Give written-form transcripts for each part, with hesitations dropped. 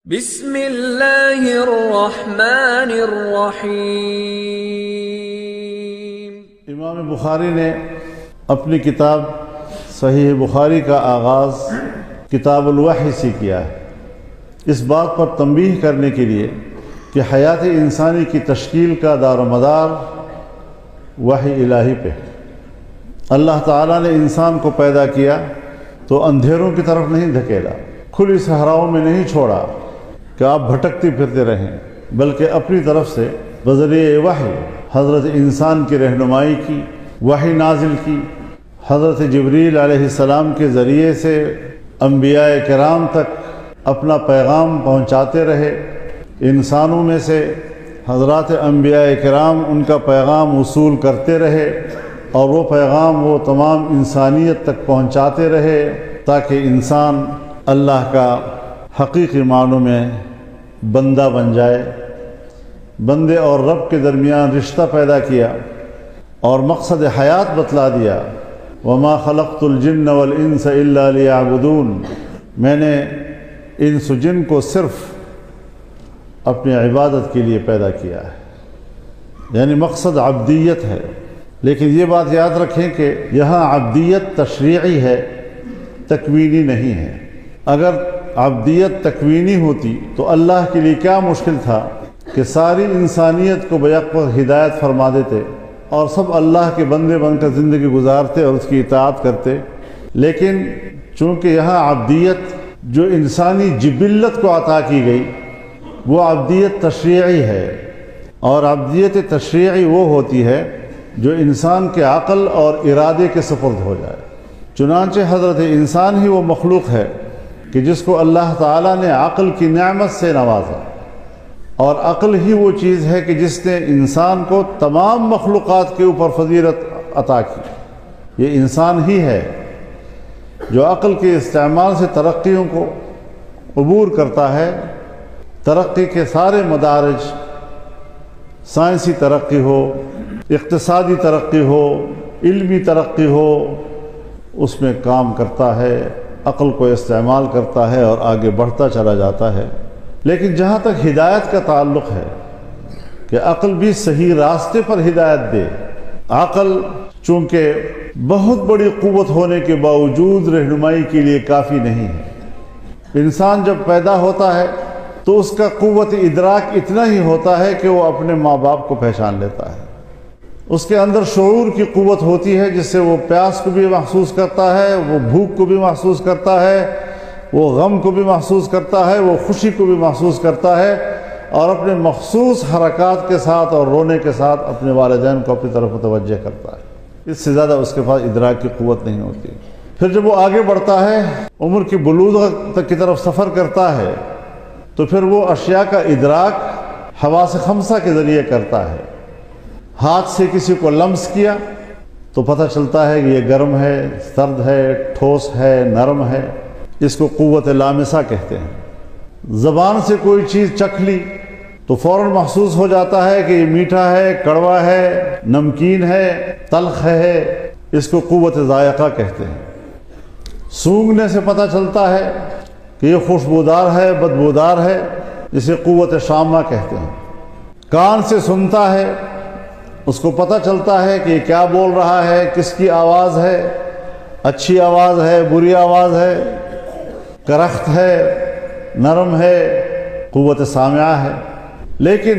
بسم اللہ الرحمن الرحیم۔ امام بخاری نے اپنی کتاب صحیح بخاری کا آغاز کتاب الوحی سے کیا ہے، اس بات پر تنبیہ کرنے کے لیے کہ حیات انسانی کی تشکیل کا دار و مدار وحی الہی پہ ہے۔ اللہ تعالیٰ نے انسان کو پیدا کیا تو اندھیروں کی طرف نہیں دھکیلا، کھلی صحراؤں میں نہیں چھوڑا کہ آپ بھٹکتے پھرتے رہیں، بلکہ اپنی طرف سے بذریعہ وحی حضرت انسان کی رہنمائی کی، وحی نازل کی۔ حضرت جبریل علیہ السلام کے ذریعے سے انبیاء کرام تک اپنا پیغام پہنچاتے رہے۔ انسانوں میں سے حضرات انبیاء کرام ان کا پیغام وصول کرتے رہے، اور وہ پیغام وہ تمام انسانیت تک پہنچاتے رہے تاکہ انسان اللہ کا حقیقی معنوں میں بندہ بن جائے۔ بندے اور رب کے درمیان رشتہ پیدا کیا اور مقصد حیات بتلا دیا۔ وما خلقت الجن والانس الا لیعبدون، میں نے انس و جن کو صرف اپنی عبادت کے لیے پیدا کیا ہے، یعنی مقصد عبدیت ہے۔ لیکن یہ بات یاد رکھیں کہ یہاں عبدیت تشریعی ہے، تکوینی نہیں ہے۔ اگر عبدیت تکوینی ہوتی تو اللہ کے لیے کیا مشکل تھا کہ ساری انسانیت کو بیک وقت ہدایت فرما دیتے اور سب اللہ کے بندے بن کر زندگی گزارتے اور اس کی اطاعت کرتے۔ لیکن چونکہ یہاں عبدیت جو انسانی جبلت کو عطا کی گئی وہ عبدیت تشریعی ہے، اور عبدیت تشریعی وہ ہوتی ہے جو انسان کے عقل اور ارادے کے سپرد ہو جائے۔ چنانچہ حضرت انسان ہی وہ مخلوق ہے کہ جس کو اللہ تعالیٰ نے عقل کی نعمت سے نوازا، اور عقل ہی وہ چیز ہے کہ جس نے انسان کو تمام مخلوقات کے اوپر فضیلت عطا کی۔ یہ انسان ہی ہے جو عقل کے استعمال سے ترقیوں کو عبور کرتا ہے۔ ترقی کے سارے مدارج، سائنسی ترقی ہو، اقتصادی ترقی ہو، علمی ترقی ہو، اس میں کام کرتا ہے، عقل کو استعمال کرتا ہے اور آگے بڑھتا چلا جاتا ہے۔ لیکن جہاں تک ہدایت کا تعلق ہے کہ عقل بھی صحیح راستے پر ہدایت دے، عقل چونکہ بہت بڑی قوت ہونے کے باوجود رہنمائی کے لیے کافی نہیں ہے۔ انسان جب پیدا ہوتا ہے تو اس کا قوت ادراک اتنا ہی ہوتا ہے کہ وہ اپنے ماں باپ کو پہچان لیتا ہے۔ اس کے اندر شعور کی قوت ہوتی ہے جس سے وہ پیاس کو بھی محسوس کرتا ہے، وہ بھوک کو بھی محسوس کرتا ہے، وہ غم کو بھی محسوس کرتا ہے، وہ خوشی کو بھی محسوس کرتا ہے، اور اپنے مخصوص حرکات کے ساتھ اور رونے کے ساتھ اپنے والدین کو اپنی طرف متوجہ کرتا ہے۔ اس سے زیادہ اس کے پاس ادراک کی قوت نہیں ہوتی۔ پھر جب وہ آگے بڑھتا ہے، عمر کی بلوغت تک کی طرف سفر کرتا ہے، تو پھر وہ اشیاء کا ادراک حواس خمسہ کے ذریعے کرتا ہے۔ ہاتھ سے کسی کو لمس کیا تو پتہ چلتا ہے کہ یہ گرم ہے، سرد ہے، ٹھوس ہے، نرم ہے، اس کو قوت لامسہ کہتے ہیں۔ زبان سے کوئی چیز چکھ لی تو فوراً محسوس ہو جاتا ہے کہ یہ میٹھا ہے، کڑوا ہے، نمکین ہے، تلخ ہے، اس کو قوت ذائقہ کہتے ہیں۔ سونگھنے سے پتہ چلتا ہے کہ یہ خوشبودار ہے، بدبودار ہے، اسے قوت شامہ کہتے ہیں۔ کان سے سنتا ہے، اس کو پتہ چلتا ہے کہ یہ کیا بول رہا ہے، کس کی آواز ہے، اچھی آواز ہے، بری آواز ہے، کرخت ہے، نرم ہے، قوت سامعہ ہے۔ لیکن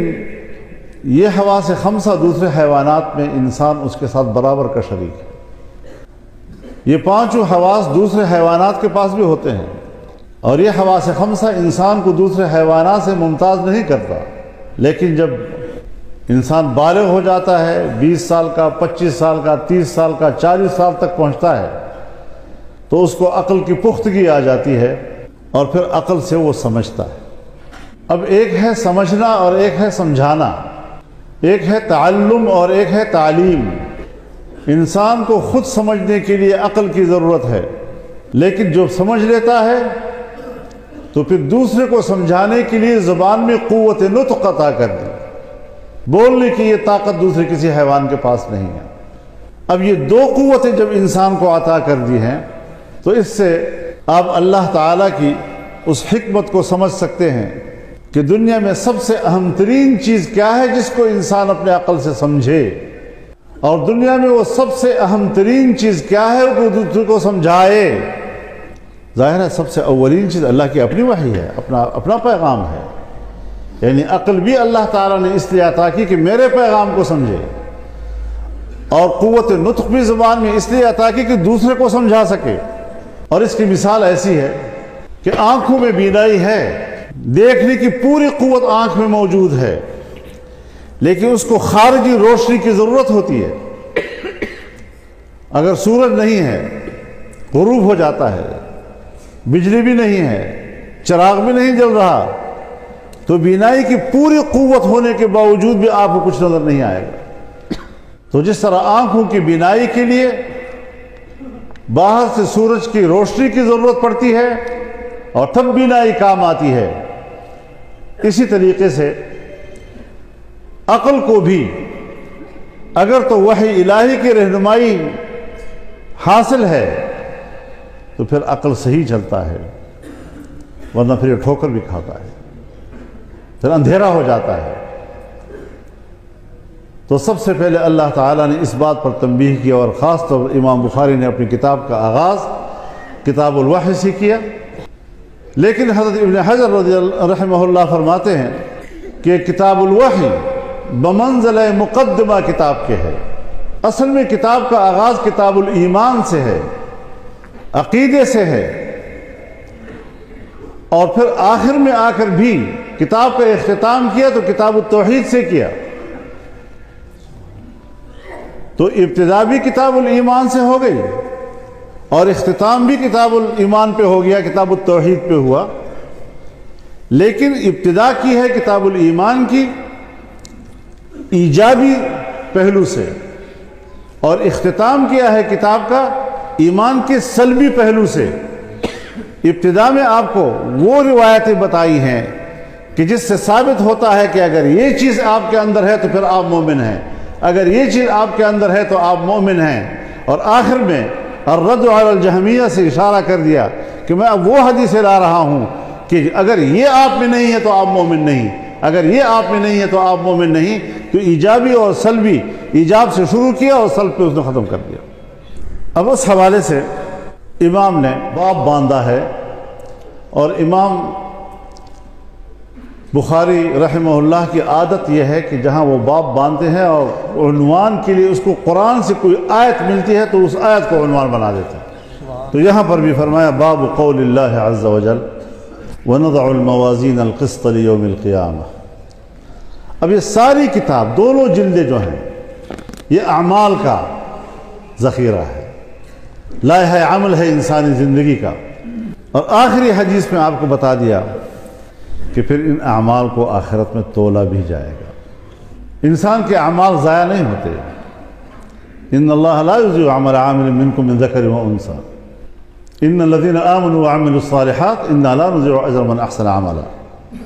یہ حواس خمسہ دوسرے حیوانات میں انسان اس کے ساتھ برابر کا شریک ہے۔ یہ پانچوں حواس دوسرے حیوانات کے پاس بھی ہوتے ہیں، اور یہ حواس خمسہ انسان کو دوسرے حیوانات سے ممتاز نہیں کرتا۔ لیکن جب انسان بالغ ہو جاتا ہے، 20 سال کا، 25 سال کا، 30 سال کا، 40 سال تک پہنچتا ہے، تو اس کو عقل کی پختگی آ جاتی ہے، اور پھر عقل سے وہ سمجھتا ہے۔ اب ایک ہے سمجھنا اور ایک ہے سمجھانا، ایک ہے تعلم اور ایک ہے تعلیم۔ انسان کو خود سمجھنے کے لیے عقل کی ضرورت ہے، لیکن جو سمجھ لیتا ہے تو پھر دوسرے کو سمجھانے کے لیے زبان میں قوت نطق عطا کر دی۔ بولنے کی یہ طاقت دوسرے کسی حیوان کے پاس نہیں ہے۔ اب یہ دو قوتیں جب انسان کو عطا کر دی ہیں تو اس سے اب اللہ تعالیٰ کی اس حکمت کو سمجھ سکتے ہیں کہ دنیا میں سب سے اہم ترین چیز کیا ہے جس کو انسان اپنے عقل سے سمجھے، اور دنیا میں وہ سب سے اہم ترین چیز کیا ہے وہ دوسرے کو سمجھائے۔ ظاہر ہے سب سے اولین چیز اللہ کی اپنی وحی ہے، اپنا پیغام ہے، یعنی عقل بھی اللہ تعالیٰ نے اس لیے عطا کی کہ میرے پیغام کو سمجھے، اور قوت نطق بھی زبان میں اس لیے عطا کی کہ دوسرے کو سمجھا سکے۔ اور اس کی مثال ایسی ہے کہ آنکھوں میں بینائی ہے، دیکھنے کی پوری قوت آنکھ میں موجود ہے، لیکن اس کو خارجی روشنی کی ضرورت ہوتی ہے۔ اگر سورج نہیں ہے، غروب ہو جاتا ہے، بجلی بھی نہیں ہے، چراغ بھی نہیں جل رہا، تو بینائی کی پوری قوت ہونے کے باوجود بھی آپ کو کچھ نظر نہیں آئے گا۔ تو جس طرح آنکھوں کی بینائی کے لیے باہر سے سورج کی روشنی کی ضرورت پڑتی ہے اور تب بینائی کام آتی ہے، اسی طریقے سے عقل کو بھی اگر تو وحی الہی کی رہنمائی حاصل ہے تو پھر عقل صحیح چلتا ہے، ورنہ پھر یہ ٹھوکر بھی کھاتا ہے، پھر اندھیرا ہو جاتا ہے۔ تو سب سے پہلے اللہ تعالیٰ نے اس بات پر تنبیہ کیا، اور خاص طور پر امام بخاری نے اپنی کتاب کا آغاز کتاب الوحی سے کیا۔ لیکن حضرت ابن حجر رحمہ اللہ فرماتے ہیں کہ کتاب الوحی بمنزلہ مقدمہ کتاب کے ہے۔ اصل میں کتاب کا آغاز کتاب الایمان سے ہے، عقیدے سے ہے، اور پھر آخر میں آ کر بھی کتاب کا اختتام کیا تو کتاب التوحید سے کیا۔ تو ابتدا بھی کتاب الایمان سے ہو گئی اور اختتام بھی کتاب الایمان پہ ہو گیا، کتاب التوحید پہ ہوا۔ لیکن ابتدا کی ہے کتاب الایمان کی ایجابی پہلو سے، اور اختتام کیا ہے کتاب کا ایمان کے سلبی پہلو سے۔ ابتدا میں آپ کو وہ روایتیں بتائی ہیں کہ جس سے ثابت ہوتا ہے کہ اگر یہ چیز آپ کے اندر ہے تو پھر آپ مومن ہیں، اگر یہ چیز آپ کے اندر ہے تو آپ مومن ہیں۔ اور آخر میں الرد علی الجہمیہ سے اشارہ کر دیا کہ میں اب وہ حدیثیں لا رہا ہوں کہ اگر یہ آپ میں نہیں ہے تو آپ مومن نہیں، اگر یہ آپ میں نہیں ہے تو آپ مومن نہیں۔ تو ایجابی اور سلبی، ایجاب سے شروع کیا اور سلب پہ اس نے ختم کر دیا۔ اب اس حوالے سے امام نے باب باندھا ہے، اور امام بخاری رحمہ اللہ کی عادت یہ ہے کہ جہاں وہ باب باندھتے ہیں اور عنوان کے لیے اس کو قرآن سے کوئی آیت ملتی ہے تو اس آیت کو عنوان بنا دیتے ہیں۔ تو یہاں پر بھی فرمایا باب قول اللہ عز وجل وَنَضَعُ الْمَوَازِينَ الْقِسْطَ لِيَوْمِ الْقِيَامَةِ۔ اب یہ ساری کتاب، دونوں جلدیں جو ہیں، یہ اعمال کا ذخیرہ ہے، لائحہ عمل ہے انسانی زندگی کا۔ اور آخری حدیث میں آپ کو بتا دیا کہ پھر ان اعمال کو آخرت میں تولا بھی جائے گا۔ انسان کے اعمال ضائع نہیں ہوتے۔ ان اللہ لا یضیع عمل عامل منکم من ذکر و انثی ان الذین آمنوا وعملوا الصالحات انا لا نضیع اجر من احسن عملا۔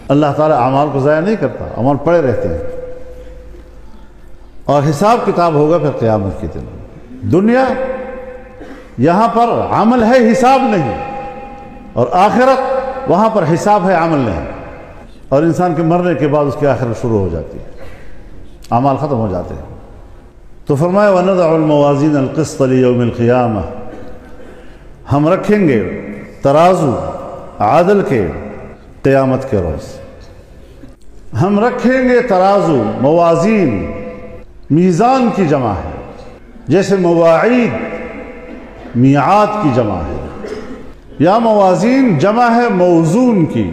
اللہ تعالیٰ اعمال کو ضائع نہیں کرتا، اعمال پڑے رہتے ہیں، اور حساب کتاب ہوگا پھر قیامت کے دن۔ دنیا یہاں پر عمل ہے، حساب نہیں، اور آخرت وہاں پر حساب ہے، عمل نہیں۔ اور انسان کے مرنے کے بعد اس کی آخرت شروع ہو جاتی ہے، اعمال ختم ہو جاتے ہیں۔ تو فرمایا وَنَضَعُ الْمَوَازِينَ الْقِسْطَ لِيَوْمِ الْقِيَامَةِ، ہم رکھیں گے ترازو عادل کے قیامت کے روز۔ ہم رکھیں گے ترازو، موازین میزان کی جمع ہے، جیسے مواعید میعاد کی جمع ہے، یا موازین جمع ہے موزون کی،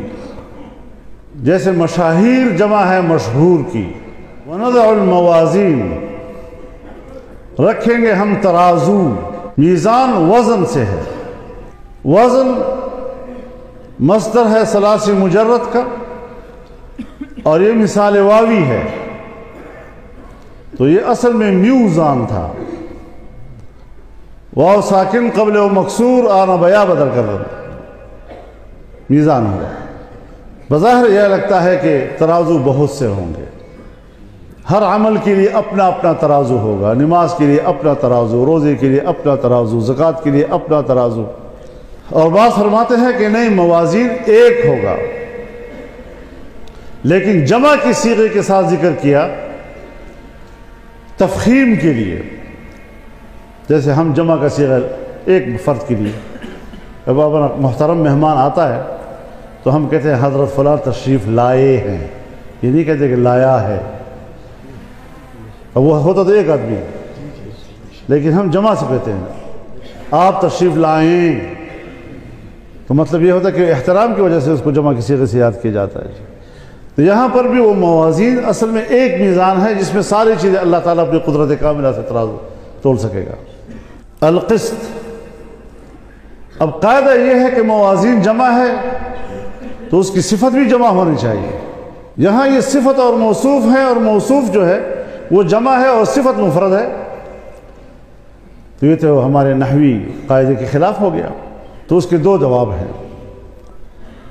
جیسے مشاہیر جمع ہے مشہور کی۔ وَنَضَعُ الْمَوَازِينَ، رکھیں گے ہم ترازو، میزان وزن سے ہے، وزن مصدر ہے ثلاثی مجرد کا، اور یہ مثال واوی ہے، تو یہ اصل میں میوزان تھا، واو ساکن قبل و مکسور آنا بیا بدل کر رہا، میزان ہوا۔ بظاہر یہ لگتا ہے کہ ترازو بہت سے ہوں گے، ہر عمل کے لیے اپنا اپنا ترازو ہوگا، نماز کے لیے اپنا ترازو، روزے کے لیے اپنا ترازو، زکوٰۃ کے لیے اپنا ترازو۔ اور بعض فرماتے ہیں کہ نہیں، موازین ایک ہوگا، لیکن جمع کی صیغے کے ساتھ ذکر کیا تفخیم کے لیے، جیسے ہم جمع کا صیغہ ایک فرد کے لیے، جب محترم مہمان آتا ہے تو ہم کہتے ہیں حضرت فلاں تشریف لائے ہیں، یہ نہیں کہتے کہ لایا ہے، اور وہ ہوتا تو ایک آدمی، لیکن ہم جمع سے کہتے ہیں آپ تشریف لائیں، تو مطلب یہ ہوتا ہے کہ احترام کی وجہ سے اس کو جمع کی صیغے سے یاد کیا جاتا ہے۔ تو یہاں پر بھی وہ موازین اصل میں ایک میزان ہے جس میں ساری چیزیں اللہ تعالیٰ اپنی قدرت کاملہ سے ترازو تول سکے گا۔ القسط، اب قاعدہ یہ ہے کہ موازین جمع ہے تو اس کی صفت بھی جمع ہونی چاہیے۔ یہاں یہ صفت اور موصوف ہے، اور موصوف جو ہے وہ جمع ہے اور صفت مفرد ہے، تو یہ تو ہمارے نحوی قاعدے کے خلاف ہو گیا۔ تو اس کے دو جواب ہیں۔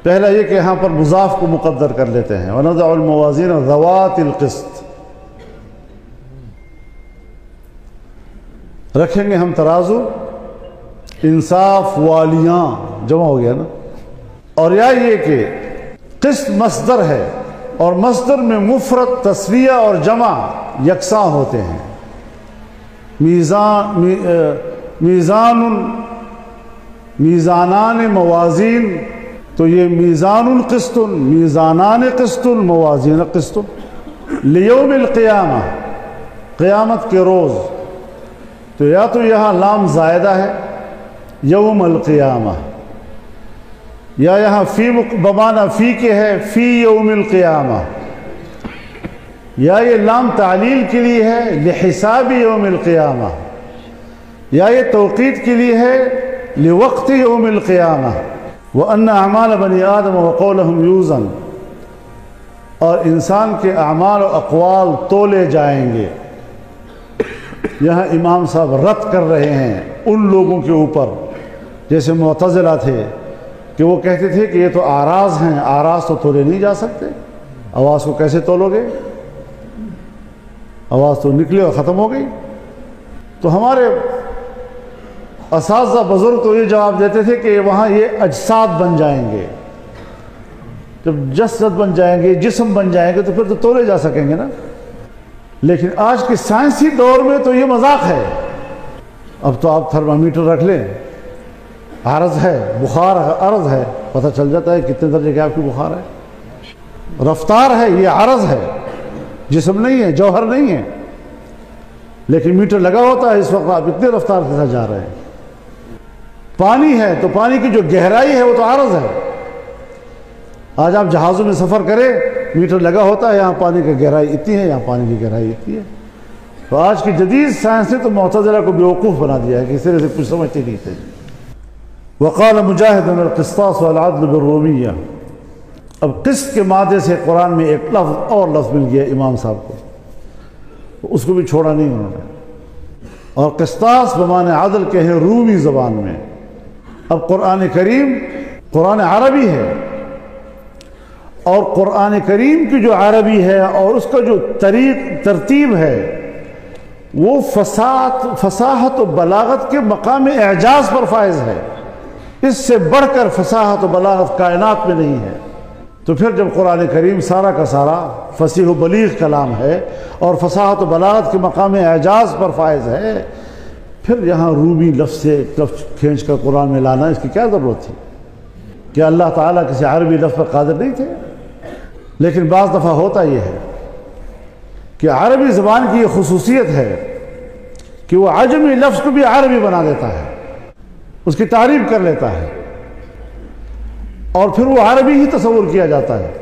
پہلا یہ کہ یہاں پر مضاف کو مقدر کر لیتے ہیں، وَنَضَعُ الْمَوَازِينَ ذَوَاتِ الْقِسْطِ، رکھیں گے ہم ترازو انصاف والیاں، جمع ہو گیا نا۔ اور یا یہ کہ قسط مصدر ہے، اور مصدر میں مفرد، تسویہ اور جمع یکساں ہوتے ہیں۔ میزانان موازین، تو یہ میزان قسط، میزانان قسط، موازین قسط، لیوم القیامہ، قیامت کے روز، تو یا تو یہاں لام زائدہ ہے یوم القیامہ، یا یہاں فی بمعنی فی کے ہے فی یوم القیامہ، یا یہ لام تعلیل کے لیے ہے لحساب یوم القیامہ، یا یہ توقید کے لیے ہے لوقت یوم القیامہ۔ وَأَنَّ أَعْمَالَ بَنِي آدَمَ وَقَوْلَهُمْ يُوزَنْ، اور انسان کے اعمال و اقوال تولے جائیں گے۔ یہاں امام صاحب رد کر رہے ہیں ان لوگوں کے اوپر جیسے معتزلہ تھے کہ وہ کہتے تھے کہ یہ تو آراز ہیں، آراز تو تولے نہیں جا سکتے، آواز کو کیسے تولو گے، آواز تو نکلی اور ختم ہو گئی۔ تو ہمارے اساتذہ بزرگ تو یہ جواب دیتے تھے کہ وہاں یہ اجساد بن جائیں گے، جب جسد بن جائیں گے، جسم بن جائیں گے تو پھر تو تولے جا سکیں گے نا۔ لیکن آج کے سائنسی دور میں تو یہ مذاق ہے۔ اب تو آپ تھرمامیٹر رکھ لیں، عرض ہے، بخار عرض ہے، پتہ چل جاتا ہے کتنے درجے کی آپ کی بخار ہے۔ رفتار ہے، یہ عرض ہے، جسم نہیں ہے، جوہر نہیں ہے، لیکن میٹر لگا ہوتا ہے، اس وقت آپ اتنے رفتار کے ساتھ جا رہے ہیں۔ پانی ہے تو پانی کی جو گہرائی ہے وہ تو عرض ہے۔ آج آپ جہازوں میں سفر کریں، میٹر لگا ہوتا ہے، یہاں پانی کی گہرائی اتنی ہے، یہاں پانی کی گہرائی اتنی ہے۔ تو آج کی جدید سائنس نے تو معتزلہ کو بیوقوف بنا دیا ہے کہ اس طرح سے کچھ سمجھتے نہیں تھے۔ وقال مجاہد القسطاس والعدل بالرومیہ، اب قسط کے مادے سے قرآن میں ایک لفظ اور لفظ مل گیا امام صاحب کو، اس کو بھی چھوڑا نہیں انہوں نے۔ اور قسطاس بمعنی عدل کے ہیں رومی زبان میں۔ اب قرآن کریم قرآن عربی ہے، اور قرآن کریم کی جو عربی ہے اور اس کا جو ترتیب ہے وہ فصاحت و بلاغت کے مقام اعجاز پر فائز ہے۔ اس سے بڑھ کر فصاحت و بلاغت کائنات میں نہیں ہے۔ تو پھر جب قرآن کریم سارا کا سارا فصیح و بلیغ کلام ہے اور فصاحت و بلاغت کے مقام اعجاز پر فائز ہے، پھر یہاں رومی لفظ سے لفظ کھینچ کر قرآن میں لانا اس کی کیا ضرورت تھی؟ کیا اللہ تعالیٰ کسی عربی لفظ پر قادر نہیں تھے؟ لیکن بعض دفعہ ہوتا یہ ہے کہ عربی زبان کی یہ خصوصیت ہے کہ وہ عجمی لفظ کو بھی عربی بنا دیتا ہے، اس کی تعریف کر لیتا ہے، اور پھر وہ عربی ہی تصور کیا جاتا ہے۔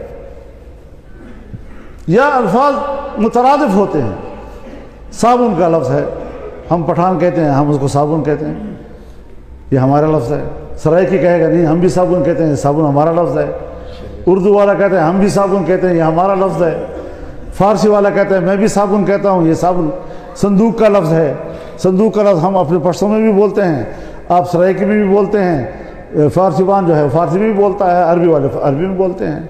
یا الفاظ مترادف ہوتے ہیں، صابن کا لفظ ہے، ہم پٹھان کہتے ہیں، ہم اس کو صابن کہتے ہیں، یہ ہمارا لفظ ہے۔ سرائکی کہے گا نہیں، ہم بھی صابن کہتے ہیں، صابن ہمارا لفظ ہے۔ اردو والا کہتے ہیں ہم بھی صابن کہتے ہیں، یہ ہمارا لفظ ہے۔ فارسی والا کہتا ہے میں بھی صابن کہتا ہوں، یہ صابن۔ صندوق کا لفظ ہے، صندوق کا لفظ ہم اپنے پشتوں میں بھی بولتے ہیں، آپ سرائکی میں بھی بولتے ہیں، فارسی وان جو ہے فارسی میں بھی بولتا ہے، عربی والے عربی میں بولتے ہیں۔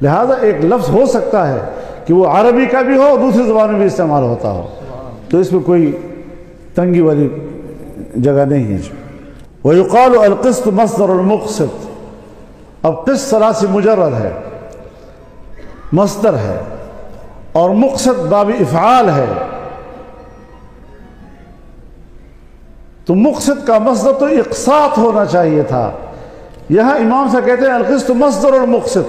لہٰذا ایک لفظ ہو سکتا ہے کہ وہ عربی کا بھی ہو اور دوسری زبان میں بھی استعمال ہوتا ہو، تو اس میں کوئی تنگی والی جگہ نہیں ہے۔ ويقال القسط مصدر المقسط. اب قسط ثلاثی مجرد ہے، مصدر ہے، اور مقسط باب افعال ہے. تو مقسط کا مصدر تو اقساط ہونا چاہیے تھا. یہاں امام سے کہتے ہیں القسط مصدر المقسط،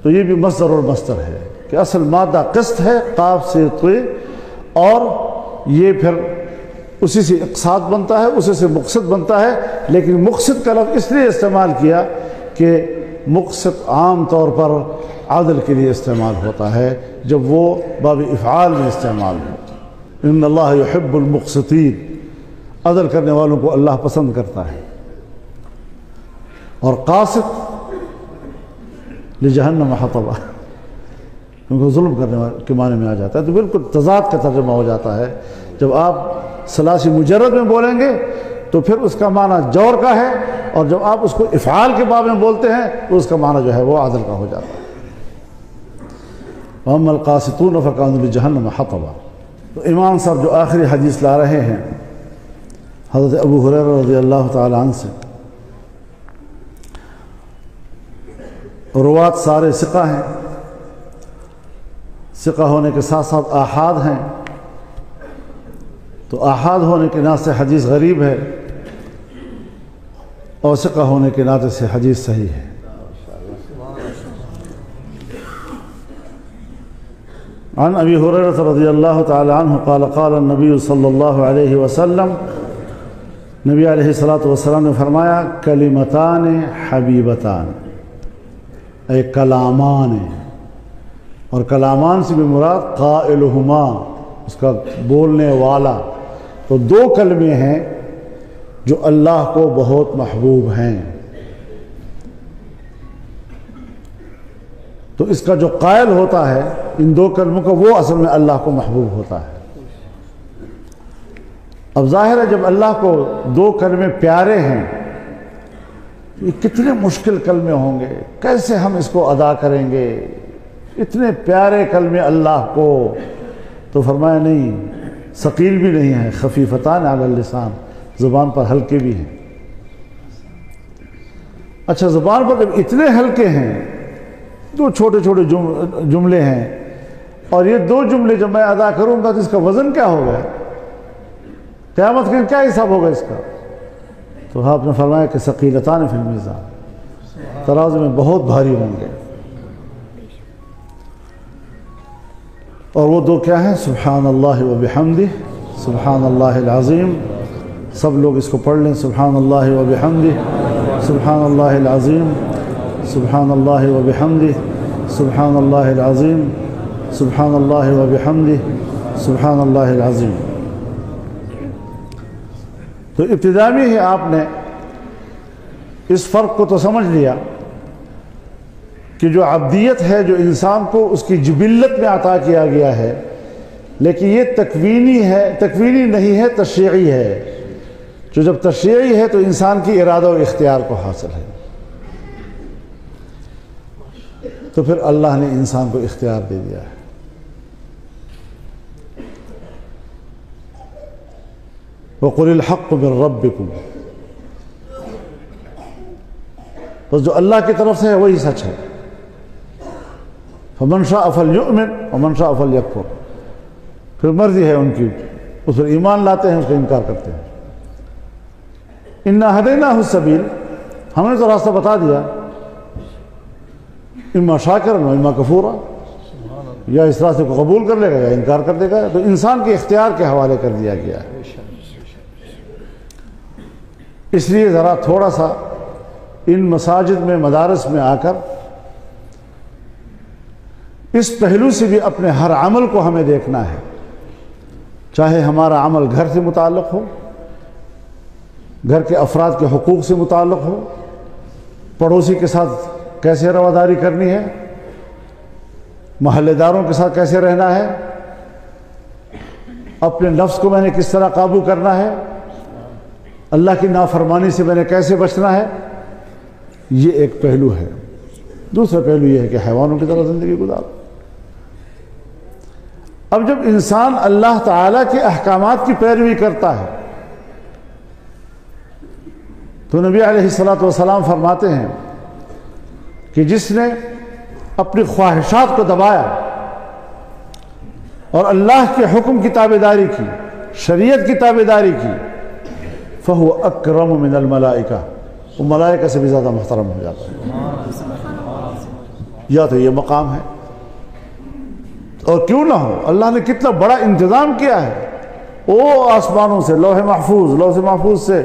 تو یہ بھی مصدر المصدر ہے کہ اصل مادہ قسط ہے قاف سے طے، اور یہ پھر اسی سے اقساط بنتا ہے، اسی سے مقسط بنتا ہے. لیکن مقسط کا لفظ اس لیے استعمال کیا کہ مقسط عام طور پر عدل کے لیے استعمال ہوتا ہے جب وہ باب افعال میں استعمال ہو. ان اللہ یحب المقسطین، عدل کرنے والوں کو اللہ پسند کرتا ہے. اور قاسط لجہنم حطبہ، کیونکہ ظلم کرنے والے کے معنی میں آ جاتا ہے. تو بالکل تضاد کا ترجمہ ہو جاتا ہے. جب آپ ثلاثی مجرد میں بولیں گے تو پھر اس کا معنی جور کا ہے، اور جب آپ اس کو افعال کے باب میں بولتے ہیں تو اس کا معنی جو ہے وہ عدل کا ہو جاتا ہے. وَأَمَّا الْقَاسِطُونَ فَكَانُوا لِجَهَنَّمَ حَطَبًا. تو امام صاحب جو آخری حدیث لا رہے ہیں حضرت ابو ہریرہ رضی اللہ تعالی عنہ سے، روات سارے ثقہ ہیں، ثقہ ہونے کے ساتھ ساتھ آحاد ہیں. تو آحاد ہونے کے ناطے سے حدیث غریب ہے، اور ثقہ ہونے کے ناطے سے حدیث صحیح ہے. عن ابی ہریرہ رضی اللہ تعالی عنہ قال قال النبی صلی اللہ علیہ وسلم، نبی علیہ الصلوۃ والسلام نے فرمایا کلمتان حبیبتان، اے کلامان. اور کلامان سے بھی مراد قائلہما، اس کا بولنے والا. تو دو کلمے ہیں جو اللہ کو بہت محبوب ہیں. تو اس کا جو قائل ہوتا ہے ان دو کلموں کا، وہ اصل میں اللہ کو محبوب ہوتا ہے. اب ظاہر ہے جب اللہ کو دو کلمے پیارے ہیں، یہ کتنے مشکل کلمے ہوں گے، کیسے ہم اس کو ادا کریں گے، اتنے پیارے کلمے اللہ کو. تو فرمایا نہیں، ثقیل بھی نہیں ہے، خفیفتان علی اللسان، زبان پر ہلکے بھی ہیں. اچھا، زبان پر جب اتنے ہلکے ہیں، دو چھوٹے چھوٹے جملے ہیں، اور یہ دو جملے جب میں ادا کروں گا تو اس کا وزن کیا ہوگا، قیامت کے کیا حساب ہوگا اس کا؟ تو آپ نے فرمایا کہ ثقیلتان فی المیزان، ترازو میں بہت بھاری ہوں گے. اور وہ دو کیا ہیں؟ سبحان اللہ و بحمدہ، سبحان اللہ العظیم. سب لوگ اس کو پڑھ لیں، سبحان اللہ و بحمدہ، سبحان اللہ العظیم، سبحان اللہ و بحمدہ، سبحان اللہ العظیم، سبحان اللہ و بحمدہ، سبحان اللہ العظیم. تو ابتدا میں ہی آپ نے اس فرق کو تو سمجھ لیا کہ جو عبدیت ہے، جو انسان کو اس کی جبلت میں عطا کیا گیا ہے، لیکن یہ تکوینی ہے، تکوینی نہیں ہے، تشریعی ہے. جو جب تشریعی ہے تو انسان کی ارادہ و اختیار کو حاصل ہے. تو پھر اللہ نے انسان کو اختیار دے دیا ہے. وَقُلِ الْحَقُّ مِنْ رَبِّكُمْ، بس جو اللہ کی طرف سے ہے وہی سچ ہے. فَمَنْ شَاءَ فَلْيُؤْمِنْ وَمَنْ شَاءَ فَلْيَكْفُرْ. پھر مرضی ہے ان کی، اس پر ایمان لاتے ہیں، اس کا انکار کرتے ہیں. اِنَّا هَدَيْنَاهُ السَّبِيلَ، ہم نے تو راستہ بتا دیا، اما شاکرا و اما کفورا، یا اس راستے کو قبول کر لے گا یا انکار کر دے گا. تو انسان کے اختیار کے حوالے کر دیا گیا ہے. اس لیے ذرا تھوڑا سا ان مساجد میں، مدارس میں آ کر اس پہلو سے بھی اپنے ہر عمل کو ہمیں دیکھنا ہے. چاہے ہمارا عمل گھر سے متعلق ہو، گھر کے افراد کے حقوق سے متعلق ہو، پڑوسی کے ساتھ کیسے رواداری کرنی ہے، محلے داروں کے ساتھ کیسے رہنا ہے، اپنے نفس کو میں نے کس طرح قابو کرنا ہے، اللہ کی نافرمانی سے میں نے کیسے بچنا ہے. یہ ایک پہلو ہے. دوسرا پہلو یہ ہے کہ حیوانوں کی طرح زندگی گزارو. اب جب انسان اللہ تعالیٰ کے احکامات کی پیروی کرتا ہے تو نبی علیہ الصلوۃ والسلام فرماتے ہیں کہ جس نے اپنی خواہشات کو دبایا اور اللہ کے حکم کی تابعداری کی، شریعت کی تابعداری کی، فہو اکرم من الملائکہ، وہ ملائکہ سے بھی زیادہ محترم ہو جاتا ہے۔ یا تو یہ مقام ہے، اور کیوں نہ ہو، اللہ نے کتنا بڑا انتظام کیا ہے، وہ آسمانوں سے لوح محفوظ سے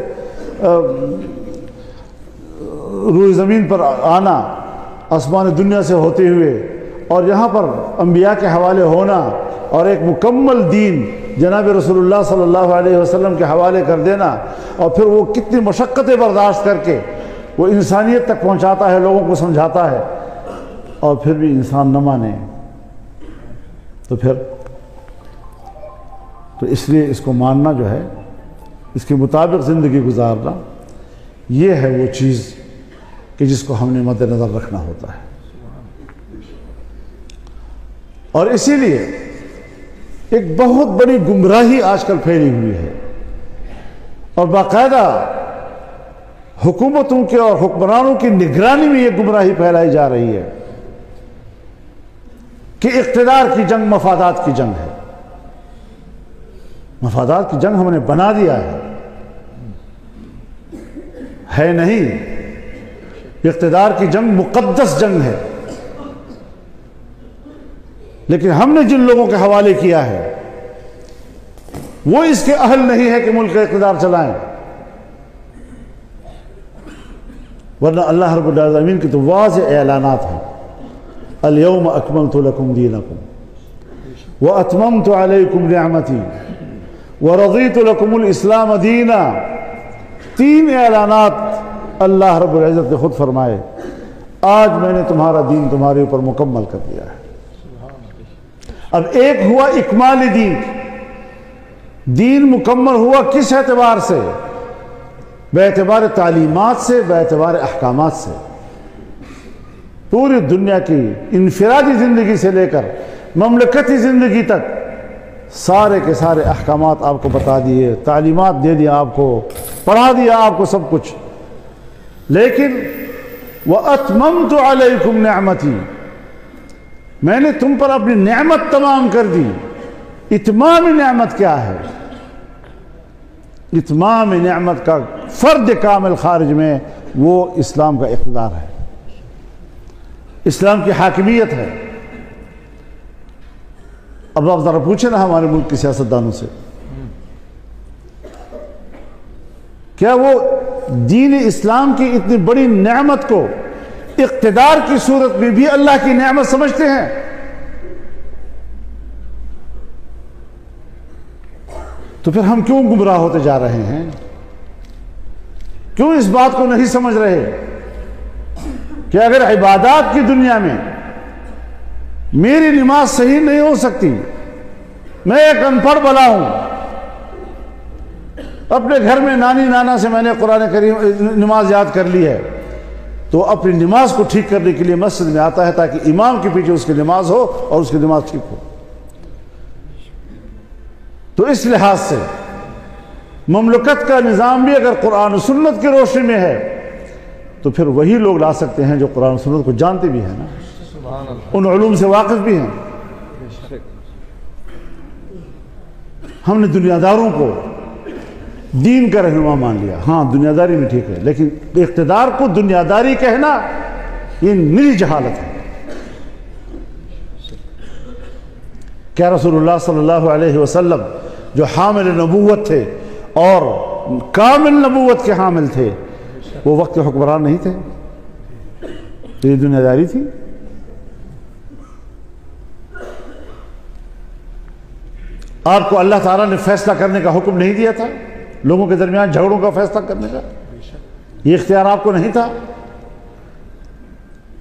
روئے زمین پر آنا، آسمان دنیا سے ہوتے ہوئے، اور یہاں پر انبیاء کے حوالے ہونا، اور ایک مکمل دین جناب رسول اللہ صلی اللہ علیہ وسلم کے حوالے کر دینا، اور پھر وہ کتنی مشقتیں برداشت کر کے وہ انسانیت تک پہنچاتا ہے، لوگوں کو سمجھاتا ہے، اور پھر بھی انسان نہ مانے، تو اس لیے اس کو ماننا جو ہے، اس کے مطابق زندگی گزارنا، یہ ہے وہ چیز کہ جس کو ہم نے مد نظر رکھنا ہوتا ہے۔ اور اسی لیے ایک بہت بڑی گمراہی آج کل پھیلی ہوئی ہے، اور باقاعدہ حکومتوں کے اور حکمرانوں کی نگرانی میں یہ گمراہی پھیلائی جا رہی ہے کہ اقتدار کی جنگ مفادات کی جنگ ہے۔ مفادات کی جنگ ہم نے بنا دیا ہے نہیں، اقتدار کی جنگ مقدس جنگ ہے، لیکن ہم نے جن لوگوں کے حوالے کیا ہے وہ اس کے اہل نہیں ہے کہ ملک کا اقتدار چلائیں، ورنہ اللہ رب العالمین کی تو واضح اعلانات ہیں، اليوم اکملت لکم دینکم واتممت علیکم نعمتی ورضیت لکم الاسلام دینا۔ 3 اعلانات اللہ رب العزت نے خود فرمائے، آج میں نے تمہارا دین تمہارے اوپر مکمل کر دیا ہے۔ اب ایک ہوا اکمال دین مکمل ہوا کس اعتبار سے؟ بے اعتبار تعلیمات سے، بے اعتبار احکامات سے۔ پوری دنیا کی انفرادی زندگی سے لے کر مملکتی زندگی تک سارے کے سارے احکامات آپ کو بتا دیے، تعلیمات دے دیا، آپ کو پڑھا دیا، آپ کو سب کچھ، لیکن وَأَتْمَمْتُ عَلَيْكُمْ نِعْمَتِي، میں نے تم پر اپنی نعمت تمام کر دی۔ اتمام نعمت کیا ہے؟ اتمام نعمت کا فرد کامل خارج میں وہ اسلام کا اقتدار ہے، اسلام کی حاکمیت ہے۔ اب آپ ذرا پوچھیں نا ہمارے ملک کے سیاستدانوں سے، کیا وہ دین اسلام کی اتنی بڑی نعمت کو اقتدار کی صورت میں بھی اللہ کی نعمت سمجھتے ہیں؟ تو پھر ہم کیوں گمراہ ہوتے جا رہے ہیں؟ کیوں اس بات کو نہیں سمجھ رہے کہ اگر عبادات کی دنیا میں میری نماز صحیح نہیں ہو سکتی، میں ایک ان پڑھ بلا ہوں، اپنے گھر میں نانی نانا سے میں نے قرآن کریم نماز یاد کر لی ہے، تو اپنی نماز کو ٹھیک کرنے کے لیے مسجد میں آتا ہے تاکہ امام کے پیچھے اس کی نماز ہو اور اس کی نماز ٹھیک ہو۔ تو اس لحاظ سے مملکت کا نظام بھی اگر قرآن و سنت کی روشنی میں ہے تو پھر وہی لوگ لا سکتے ہیں جو قرآن و سنت کو جانتے بھی ہیں نا، ان علوم سے واقف بھی ہیں۔ ہم نے دنیا داروں کو دین کا رہنما مان لیا، ہاں دنیا داری میں ٹھیک ہے، لیکن اقتدار کو دنیا داری کہنا یہ نری جہالت ہے۔ کیا رسول اللہ صلی اللہ علیہ وسلم جو حامل نبوت تھے اور کامل نبوت کے حامل تھے، وہ وقت کے حکمران نہیں تھے؟ تو یہ دنیا داری تھی۔ آپ کو اللہ تعالیٰ نے فیصلہ کرنے کا حکم نہیں دیا تھا، لوگوں کے درمیان جھگڑوں کا فیصلہ کرنے کا یہ اختیار آپ کو نہیں تھا؟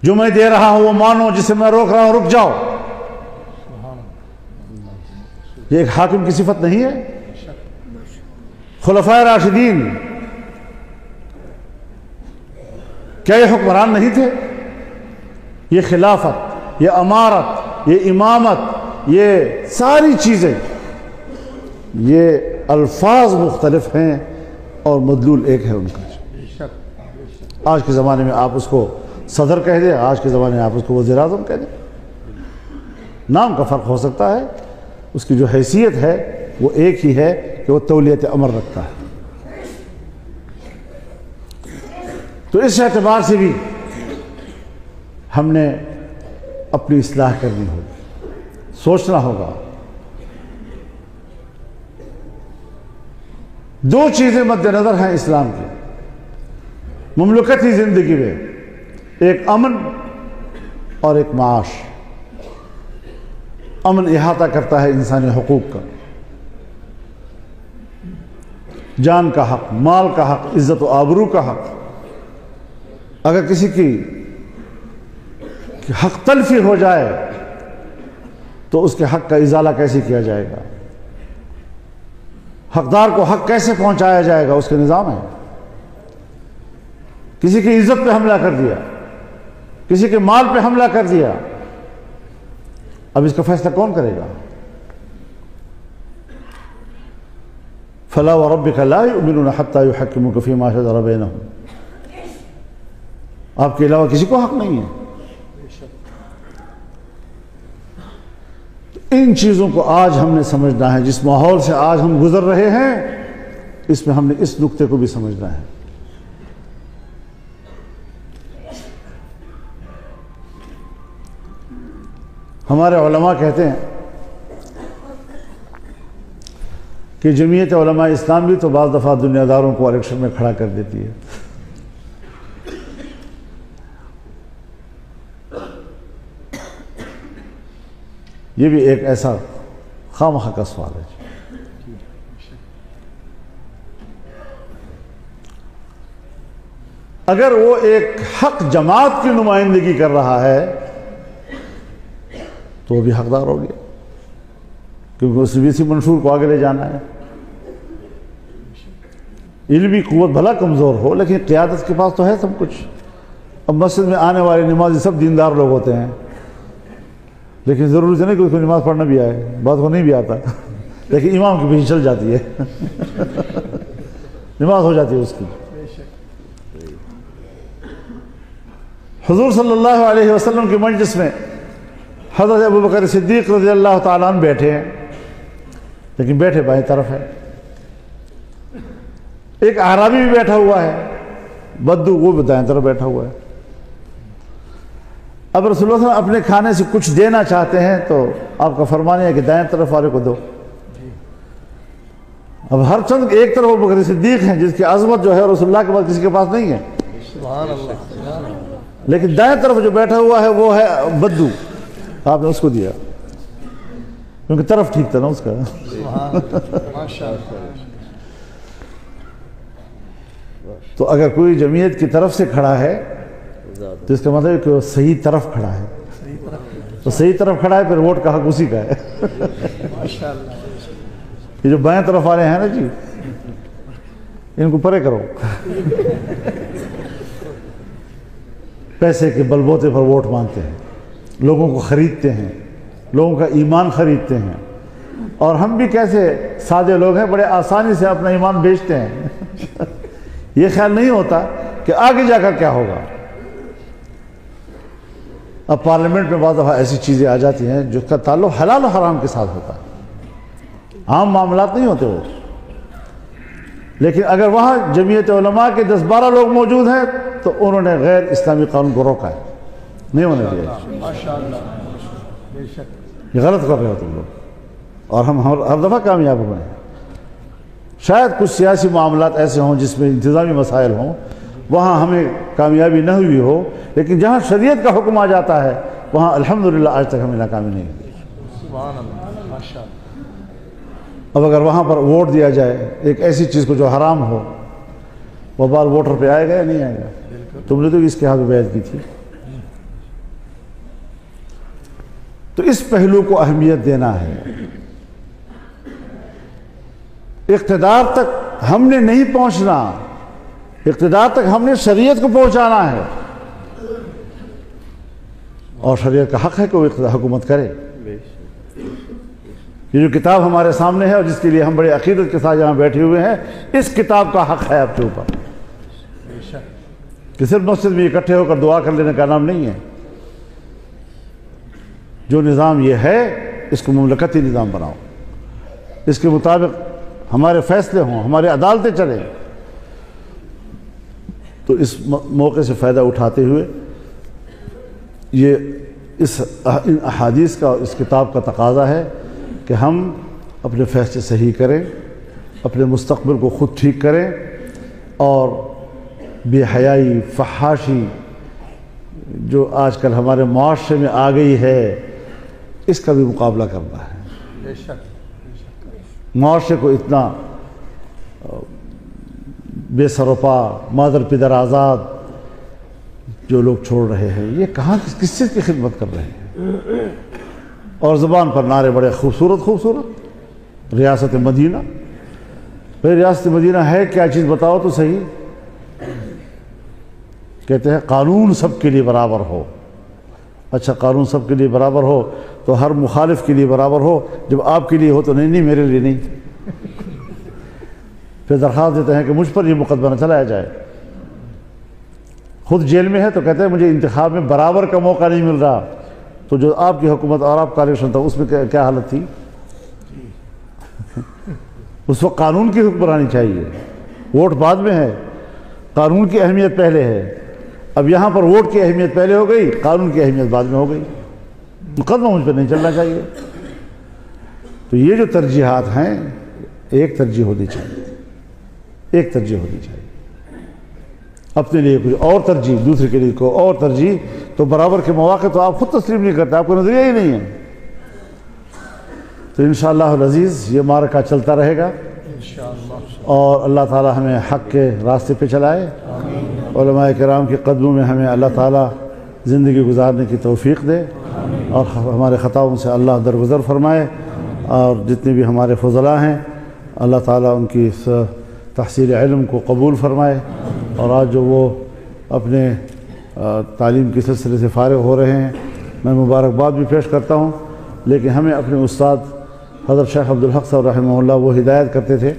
جو میں دے رہا ہوں وہ مانو، جسے میں روک رہا ہوں رک جاؤ، یہ ایک حاکم کی صفت نہیں ہے؟ خلفائے راشدین کیا یہ حکمران نہیں تھے؟ یہ خلافت، یہ امارت، یہ امامت، یہ ساری چیزیں، یہ الفاظ مختلف ہیں اور مدلول ایک ہے ان کا۔ آج کے زمانے میں آپ اس کو صدر کہہ دیں، آج کے زمانے میں آپ اس کو وزیر اعظم کہہ دیں، نام کا فرق ہو سکتا ہے، اس کی جو حیثیت ہے وہ ایک ہی ہے کہ وہ تولیت امر رکھتا ہے۔ تو اس اعتبار سے بھی ہم نے اپنی اصلاح کرنی ہوگی، سوچنا ہوگا۔ دو چیزیں مد نظر ہیں اسلام کی مملکتی زندگی میں، ایک امن اور ایک معاش۔ امن احاطہ کرتا ہے انسانی حقوق کا، جان کا حق، مال کا حق، عزت و آبرو کا حق۔ اگر کسی کی حق تلفی ہو جائے تو اس کے حق کا ازالہ کیسے کیا جائے گا، حقدار کو حق کیسے پہنچایا جائے گا، اس کے نظام ہے۔ کسی کی عزت پہ حملہ کر دیا، کسی کے مال پہ حملہ کر دیا، اب اس کا فیصلہ کون کرے گا؟ فلا وربک لا یؤمنون حتی یحکموک فیما شجر بینہم، آپ کے علاوہ کسی کو حق نہیں ہے۔ ان چیزوں کو آج ہم نے سمجھنا ہے، جس ماحول سے آج ہم گزر رہے ہیں اس میں ہم نے اس نقطے کو بھی سمجھنا ہے۔ ہمارے علماء کہتے ہیں کہ جمعیت علماء اسلام بھی تو بعض دفعہ دنیا داروں کو الیکشن میں کھڑا کر دیتی ہے۔ یہ بھی ایک ایسا خواہ کا سوال ہے۔ اگر وہ ایک حق جماعت کی نمائندگی کر رہا ہے تو وہ بھی حقدار ہو گیا، کیونکہ اس بھی اسی منشور کو آگے لے جانا ہے۔ علمی قوت بھلا کمزور ہو لیکن قیادت کے پاس تو ہے سب کچھ۔ اب مسجد میں آنے والے نمازی سب دیندار لوگ ہوتے ہیں، لیکن ضروری نہیں کہ اس کو نماز پڑھنا بھی آئے، بعض کو نہیں بھی آتا، لیکن امام کے پیچھے چل جاتی ہے، نماز ہو جاتی ہے اس کی۔ حضور صلی اللہ علیہ وسلم کی مجلس میں حضرت ابوبکر صدیق رضی اللہ تعالیٰ عنہ بیٹھے ہیں، لیکن بیٹھے بائیں طرف ہے۔ ایک اعرابی بھی بیٹھا ہوا ہے، بدو، وہ بھی دائیں طرف بیٹھا ہوا ہے۔ اب رسول اللہ صلی اللہ علیہ وسلم اپنے کھانے سے کچھ دینا چاہتے ہیں تو آپ کا فرمان ہے کہ دائیں طرف والے کو دو۔ اب ہر چند ایک طرف ابوبکر صدیق ہیں جس کی عظمت جو ہے رسول اللہ کے پاس کسی کے پاس نہیں ہے، لیکن دائیں طرف جو بیٹھا ہوا ہے وہ ہے بدو، آپ نے اس کو دیا کیونکہ طرف ٹھیک تھا نا اس کا۔ تو اگر کوئی جمعیت کی طرف سے کھڑا ہے تو اس کا مطلب ہے کہ وہ صحیح طرف کھڑا ہے، تو صحیح طرف کھڑا ہے پھر ووٹ کا حق اسی کا ہے۔ یہ جو بائیں طرف والے ہیں نا جی، ان کو پرے کرو، پیسے کے بل بوتے پر ووٹ مانگتے ہیں، لوگوں کو خریدتے ہیں، لوگوں کا ایمان خریدتے ہیں، اور ہم بھی کیسے سادے لوگ ہیں، بڑے آسانی سے اپنا ایمان بیچتے ہیں۔ یہ خیال نہیں ہوتا کہ آگے جا کر کیا ہوگا۔ اب پارلیمنٹ میں بعض دفعہ ایسی چیزیں آ جاتی ہیں جو کا تعلق حلال و حرام کے ساتھ ہوتا ہے، عام معاملات نہیں ہوتے وہ، لیکن اگر وہاں جمعیت علماء کے 10-12 لوگ موجود ہیں تو انہوں نے غیر اسلامی قانون کو روکا ہے، نہیں ہونے دیا۔ یہ غلط کر رہے ہو تم لوگ، اور ہم ہر دفعہ کامیاب ہوئے ہیں۔ شاید کچھ سیاسی معاملات ایسے ہوں جس میں انتظامی مسائل ہوں، وہاں ہمیں کامیابی نہ ہوئی ہو، لیکن جہاں شریعت کا حکم آ جاتا ہے وہاں الحمدللہ آج تک ہمیں ناکامی نہیں ہوئی۔ اب اگر وہاں پر ووٹ دیا جائے ایک ایسی چیز کو جو حرام ہو، وہ بار ووٹر پہ آئے گا یا نہیں آئے گا؟ تم نے تو اس کے ہاتھ میں بیعت کی تھی۔ تو اس پہلو کو اہمیت دینا ہے۔ اقتدار تک ہم نے نہیں پہنچنا، اقتدار تک ہم نے شریعت کو پہنچانا ہے، اور شریعت کا حق ہے کہ وہ حکومت کرے۔ یہ جو کتاب ہمارے سامنے ہے اور جس کے لیے ہم بڑے عقیدت کے ساتھ یہاں بیٹھے ہوئے ہیں، اس کتاب کا حق ہے آپ کے اوپر، کہ صرف مسجد میں اکٹھے ہو کر دعا کر لینے کا نام نہیں ہے. جو نظام یہ ہے اس کو مملکتی نظام بناؤ، اس کے مطابق ہمارے فیصلے ہوں، ہماری عدالتیں چلیں. تو اس موقع سے فائدہ اٹھاتے ہوئے یہ ان احادیث کا اور اس کتاب کا تقاضا ہے کہ ہم اپنے فیصلے صحیح کریں، اپنے مستقبل کو خود ٹھیک کریں، اور بے حیائی، فحاشی جو آج کل ہمارے معاشرے میں آ گئی ہے اس کا بھی مقابلہ کرنا ہے. معاشرے کو اتنا بے سر و پا، مادر پدر آزاد جو لوگ چھوڑ رہے ہیں، یہ کہاں کس چیز کی خدمت کر رہے ہیں؟ اور زبان پر نعرے بڑے خوبصورت خوبصورت، ریاست مدینہ. بھائی ریاست مدینہ ہے کیا چیز بتاؤ تو صحیح. کہتے ہیں قانون سب کے لیے برابر ہو. اچھا قانون سب کے لیے برابر ہو تو ہر مخالف کے لیے برابر ہو، جب آپ کے لیے ہو تو نہیں میرے لیے نہیں. پھر درخواست دیتے ہیں کہ مجھ پر یہ مقدمہ نہ چلایا جائے. خود جیل میں ہے تو کہتے ہیں مجھے انتخاب میں برابر کا موقع نہیں مل رہا. تو جو آپ کی حکومت اور آپ کا الیکشن تھا اس میں کیا حالت تھی؟ اس وقت قانون کی حکمرانی چاہیے، ووٹ بعد میں ہے، قانون کی اہمیت پہلے ہے. اب یہاں پر ووٹ کی اہمیت پہلے ہو گئی، قانون کی اہمیت بعد میں ہو گئی. مقدمہ مجھ پہ نہیں چلنا چاہیے. تو یہ جو ترجیحات ہیں ایک ترجیح ہونی چاہیے، ایک ترجیح ہونی چاہیے. اپنے لیے کچھ اور ترجیح، دوسرے کے لیے کوئی اور ترجیح، تو برابر کے مواقع تو آپ خود تسلیم نہیں کرتے، آپ کو نظریہ ہی نہیں ہے. تو انشاءاللہ العزیز یہ معرکہ چلتا رہے گا، اور اللہ تعالی ہمیں حق کے راستے پہ چلائے. علماء کرام کے قدموں میں ہمیں اللہ تعالی زندگی گزارنے کی توفیق دے، اور ہمارے خطاؤں سے اللہ درگزر فرمائے. اور جتنے بھی ہمارے فضلاء ہیں اللہ تعالی ان کی تحصیل علم کو قبول فرمائے. اور آج جو وہ اپنے تعلیم کے سلسلے سے فارغ ہو رہے ہیں، میں مبارکباد بھی پیش کرتا ہوں. لیکن ہمیں اپنے استاد حضرت شیخ عبدالحق صاحب رحمہ اللہ وہ ہدایت کرتے تھے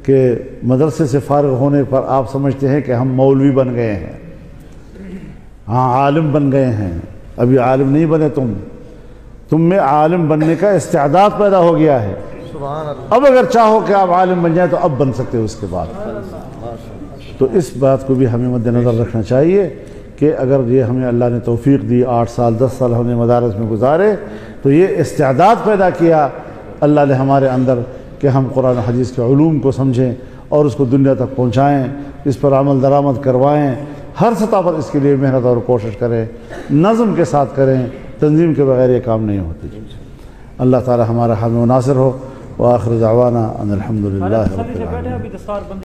کہ مدرسے سے فارغ ہونے پر آپ سمجھتے ہیں کہ ہم مولوی بن گئے ہیں، ہاں عالم بن گئے ہیں. ابھی عالم نہیں بنے، تم میں عالم بننے کا استعداد پیدا ہو گیا ہے. اب اگر چاہو کہ آپ عالم بن جائیں تو اب بن سکتے ہو اس کے بعد. تو اس بات کو بھی ہمیں مد نظر رکھنا چاہیے کہ اگر یہ ہمیں اللہ نے توفیق دی، 8 سال 10 سال ہم نے مدارس میں گزارے، تو یہ استعداد پیدا کیا اللہ نے ہمارے اندر کہ ہم قرآن حدیث کے علوم کو سمجھیں اور اس کو دنیا تک پہنچائیں، اس پر عمل درآمد کروائیں. ہر سطح پر اس کے لیے محنت اور کوشش کریں، نظم کے ساتھ کریں. تنظیم کے بغیر یہ کام نہیں ہوتی. اللہ تعالی ہمارا حامی و ناصر ہو. وآخر دعوانا ان الحمدللہ رب العالمین.